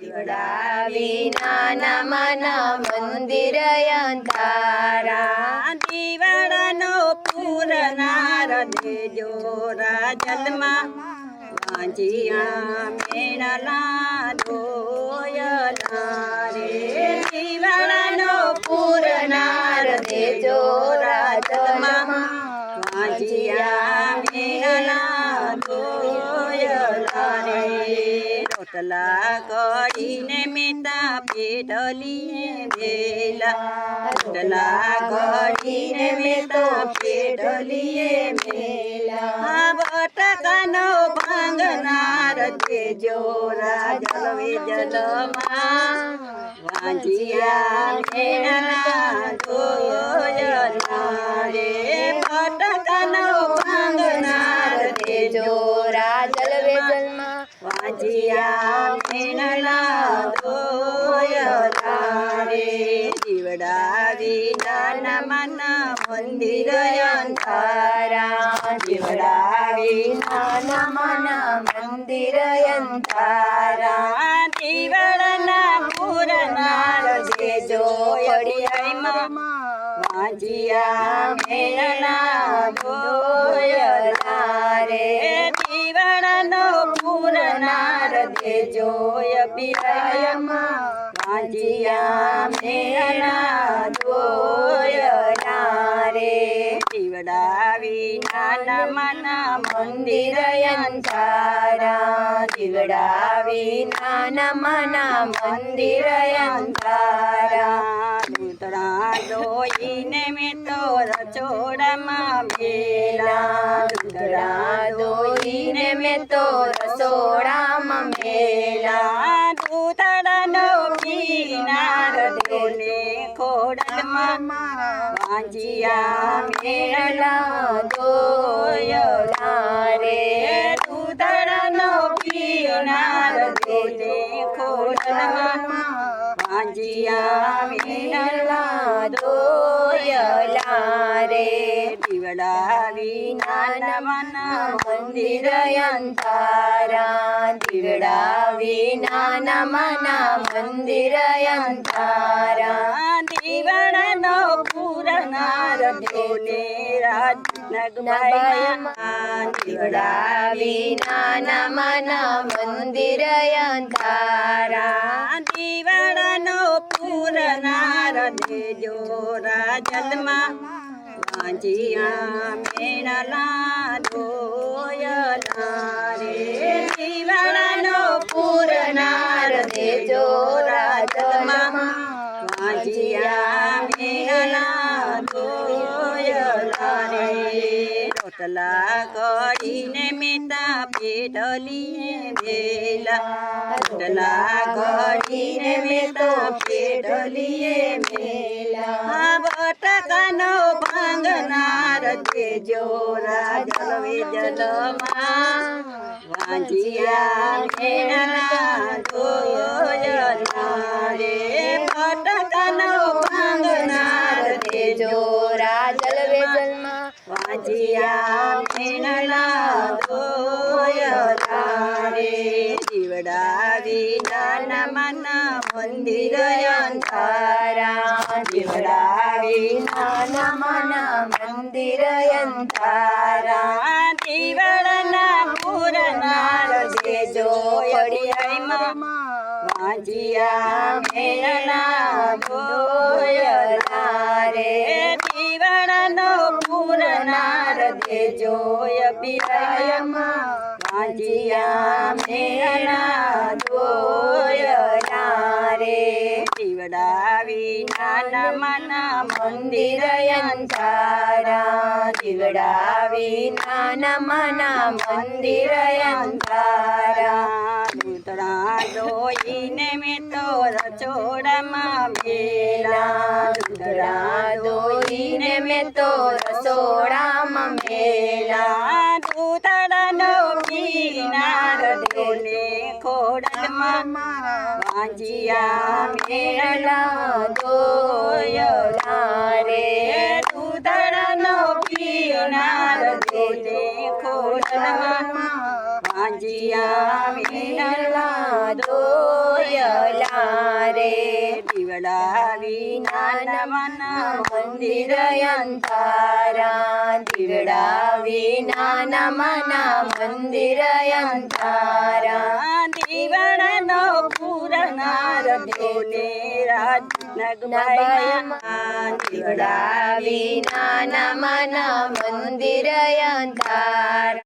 દીવડા વિનાના મન મંદિર અંધારા દીવાડાનો પૂરનાર દેજો રાજલમાં વાંજિયા મેળલા ધોયલા રે દીવાડાનો પૂરનાર દેજો રાજલમાં વાંજિયા મેળલા ધોયલા રે રોટલા કરીને મેતા પેઢલીએ મેલા રોટલા કરીને મેતા પેઢલીએ મેલા બટકાનો ભાંગનાર દેજો રાજલ વેજલમાં વાંજિયા મેળલા ધોયલા રે બટકાનો ભાંગનાર દેજો રાજલ વેજલમાં વાંજિયા મેળલા ધોયલા રે દીવડા વિનાના મન મંદિર અંધારા દીવડા વિનાના મન મંદિર અંધારા દીવડાના પૂરનાર દેજો પડિયાઈમાં વાંજિયા મેળલા ધોયલા રે દીવડાનો પૂરનાર દેજો પિરાયમાં વાંજિયા મેળલા ધોયલા રે દીવડા વિનાના મન મંદિર અંધારા દીવડા વિનાના મન મંદિર અંધારા દૂધડા દોઈને મેં તો રચોડામાં મેલા દૂધડા દોઈને મેં તો રસોડામાં મેલા દૂધડાનો પીનાર દેને ખોડલમાં વાંજિયા મેળલા ધોયલા રે દૂધડાનો પીનાર દેને ખોડલમાં વાંજિયા મેળલા ધોયલા રે દીવડા વિનાના મન મંદિર અંધારા દીવડા વિનાના મન મંદિર અંધારા દીવડાનો પૂરનાર દેને રાજનગરમાં દીવડા વિનાના મન મંદિર અંધારા દીવડાનો પૂરનાર દેજો રાજલમાં વાંજિયા મેળલા ધોયલા રે દીવડાનો પૂરનાર દેજો રાજલમાં વાંજિયા મેળલા ધોયલા રે રોટલા કરીને મેતા પેઢલીએ મેલા રોટલા કરીને મેતા પેઢલીએ મેલા બટકાનો ભાંગનાર દેજો રાજલ વેજલમાં વાંજિયા મેળલા ધોયલા રે બટકાનો ભાંગનાર દેજો રાજલ વેજલમાં વાંજિયા મેળલા ધોયલા રે દીવડા વિનાના મન મંદિર અંધારા દીવડા વિનાના મન મંદિર અંધારા દીવડાના પૂરનાર દેજો પડિયાઈમાં વાંજિયા મેળલા ધોયલા રે દીવડાનો પૂરનાર દેજો પિરાયમાં વાંજિયા મેળલા ધોયલા રે દીવડા વિનાના મન મંદિર અંધારા દીવડા વિનાના મન મંદિર અંધારા દૂધડા દોઈને મેં તો રચોડામાં મેલા દૂધડા દોઈને મેં તો રસોડામાં મેલા દૂધડાનો પીનાર દેને ખોડલમાં વાંજિયા મેળલા ધોયલા રે દૂધડાનો પીનાર દેને ખોડલમાં વાંજિયા મેળલા ધોયલા દીવડા વિના મના મંદિર અંધારા દીવડા વિના મના મંદિર અંધારા દીવડાનો પૂરનાર દેવને રાજનગભાઈમાં દીવડા વિના મના મંદિર અંધારા